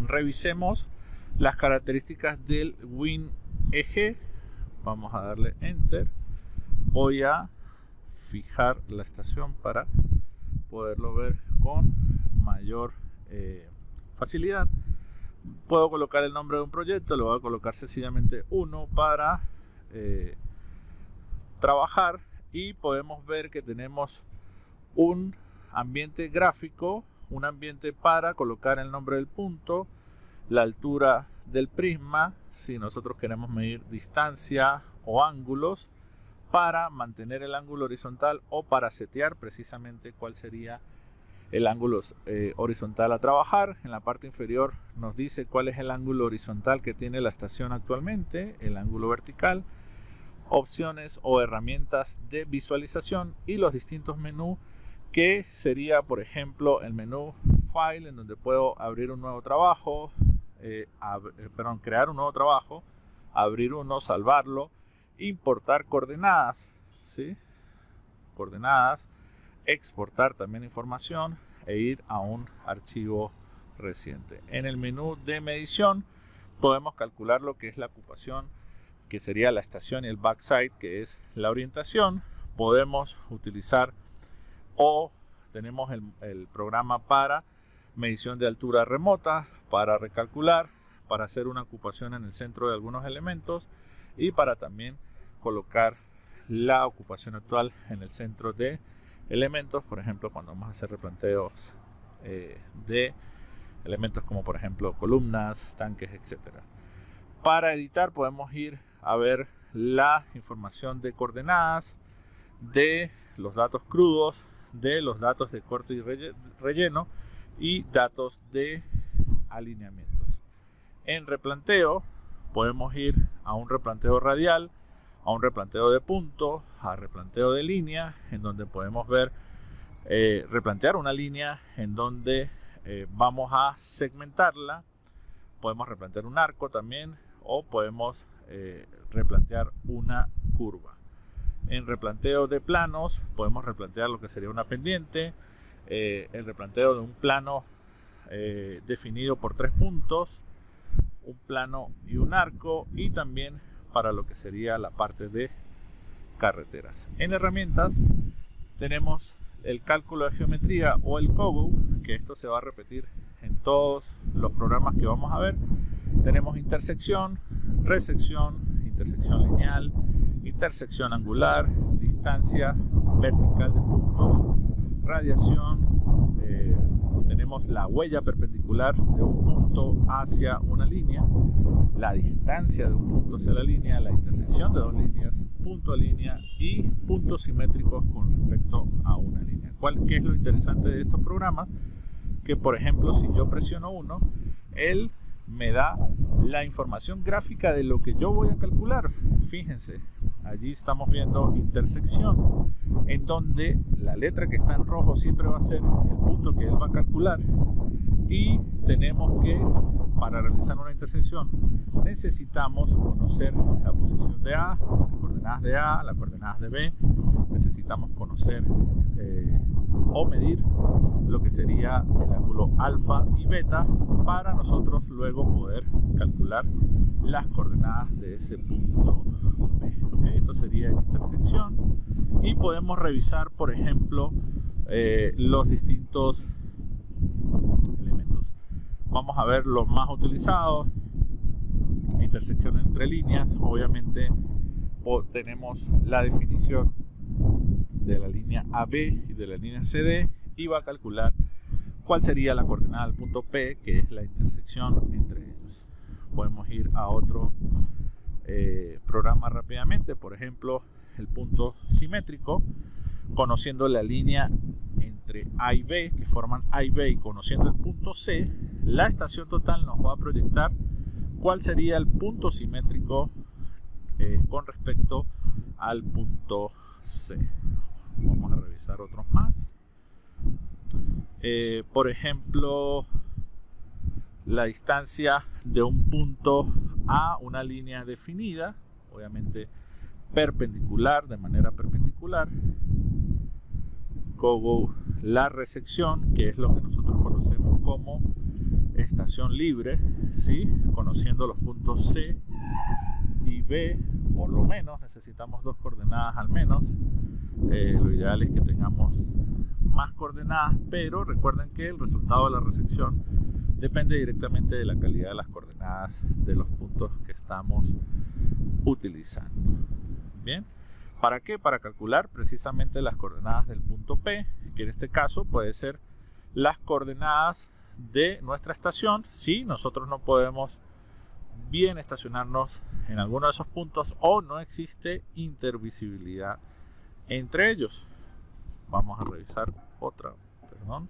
revisemos las características del WinEG. Vamos a darle Enter. Voy a fijar la estación para poderlo ver con mayor facilidad. Puedo colocar el nombre de un proyecto, le voy a colocar sencillamente 1 para trabajar, y podemos ver que tenemos un ambiente gráfico, un ambiente para colocar el nombre del punto, la altura del prisma, si nosotros queremos medir distancia o ángulos, para mantener el ángulo horizontal o para setear precisamente cuál sería el ángulo horizontal a trabajar. En la parte inferior nos dice cuál es el ángulo horizontal que tiene la estación actualmente, el ángulo vertical, opciones o herramientas de visualización y los distintos menús, que sería, por ejemplo, el menú File, en donde puedo abrir un nuevo trabajo, crear un nuevo trabajo, abrir uno, salvarlo, importar coordenadas, ¿sí? Coordenadas, exportar también información e ir a un archivo reciente. En el menú de medición podemos calcular lo que es la ocupación, que sería la estación, y el backside, que es la orientación. Podemos utilizar o tenemos el programa para medición de altura remota, para recalcular, para hacer una ocupación en el centro de algunos elementos y para también colocar la ocupación actual en el centro de elementos, por ejemplo cuando vamos a hacer replanteos de elementos como por ejemplo columnas, tanques, etcétera. Para editar podemos ir a ver la información de coordenadas, de los datos crudos, de los datos de corte y relleno y datos de alineamientos. En replanteo podemos ir a un replanteo radial, a un replanteo de punto, a replanteo de línea, en donde podemos ver replantear una línea en donde vamos a segmentarla. Podemos replantear un arco también, o podemos replantear una curva. En replanteo de planos podemos replantear lo que sería una pendiente, el replanteo de un plano definido por 3 puntos, un plano y un arco, y también para lo que sería la parte de carreteras. En herramientas tenemos el cálculo de geometría o el COGO, que esto se va a repetir en todos los programas que vamos a ver. Tenemos intersección, resección, intersección lineal, intersección angular, distancia vertical de puntos, radiación, tenemos la huella perpendicular de un punto hacia una línea, la distancia de un punto hacia la línea, la intersección de dos líneas, punto a línea y puntos simétricos con respecto a una línea. ¿Qué es lo interesante de estos programas? Que por ejemplo, si yo presiono 1, él me da la información gráfica de lo que yo voy a calcular. Fíjense, allí estamos viendo intersección, en donde la letra que está en rojo siempre va a ser el punto que él va a calcular, y tenemos que, para realizar una intersección, necesitamos conocer la posición de A, las coordenadas de A, las coordenadas de B. Necesitamos conocer o medir lo que sería el ángulo alfa y beta, para nosotros luego poder calcular las coordenadas de ese punto B. Esto sería la intersección, y podemos revisar, por ejemplo, los distintos elementos. Vamos a ver los más utilizados. Intersección entre líneas, obviamente tenemos la definición de la línea AB y de la línea CD, y va a calcular cuál sería la coordenada del punto P, que es la intersección entre ellos. Podemos ir a otro programa rápidamente, por ejemplo el punto simétrico, conociendo la línea entre A y B, que forman A y B, y conociendo el punto C, la estación total nos va a proyectar cuál sería el punto simétrico con respecto al punto C. Vamos a revisar otros más. Por ejemplo, la distancia de un punto a una línea definida, obviamente perpendicular, de manera perpendicular. COGO, la resección, que es lo que nosotros conocemos como estación libre, ¿sí? Conociendo los puntos C y B, por lo menos necesitamos 2 coordenadas al menos. Lo ideal es que tengamos más coordenadas, pero recuerden que el resultado de la resección depende directamente de la calidad de las coordenadas de los puntos que estamos utilizando. Bien, ¿para qué? Para calcular precisamente las coordenadas del punto P, que en este caso puede ser las coordenadas de nuestra estación si nosotros no podemos bien estacionarnos en alguno de esos puntos o no existe intervisibilidad entre ellos. Vamos a revisar otra, perdón.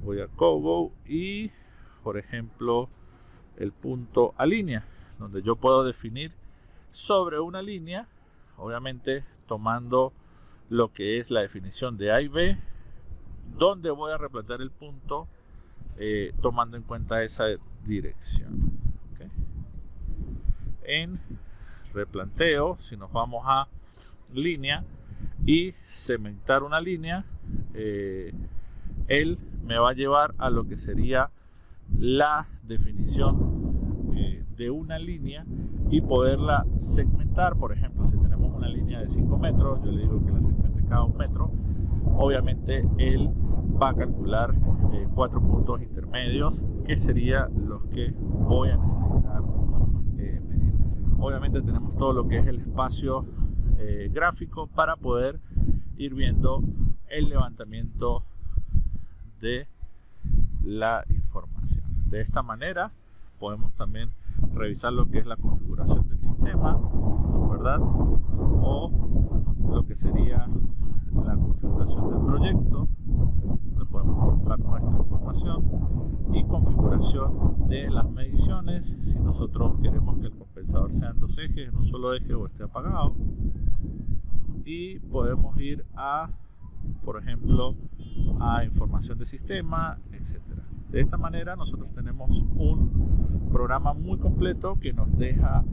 Voy a Cogo y, por ejemplo, el punto A línea, donde yo puedo definir sobre una línea, obviamente tomando lo que es la definición de A y B, donde voy a replantear el punto tomando en cuenta esa dirección. ¿Okay? En replanteo, si nos vamos a línea y segmentar una línea, él me va a llevar a lo que sería la definición de una línea y poderla segmentar. Por ejemplo, si tenemos una línea de 5 metros, yo le digo que la segmente cada 1 metro. Obviamente él va a calcular 4 puntos intermedios, que serían los que voy a necesitar medir. Obviamente tenemos todo lo que es el espacio gráfico para poder ir viendo el levantamiento de la información. De esta manera podemos también revisar lo que es la configuración del sistema, ¿verdad? O lo que sería la configuración del proyecto, donde podemos colocar nuestra información, y configuración de las mediciones, si nosotros queremos que el compensador sea en 2 ejes, en un solo eje o esté apagado. Y podemos ir a, por ejemplo, a información de sistema, etcétera. De esta manera nosotros tenemos un programa muy completo que nos deja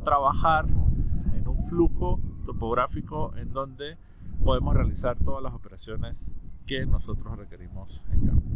trabajar en un flujo topográfico en donde podemos realizar todas las operaciones que nosotros requerimos en campo.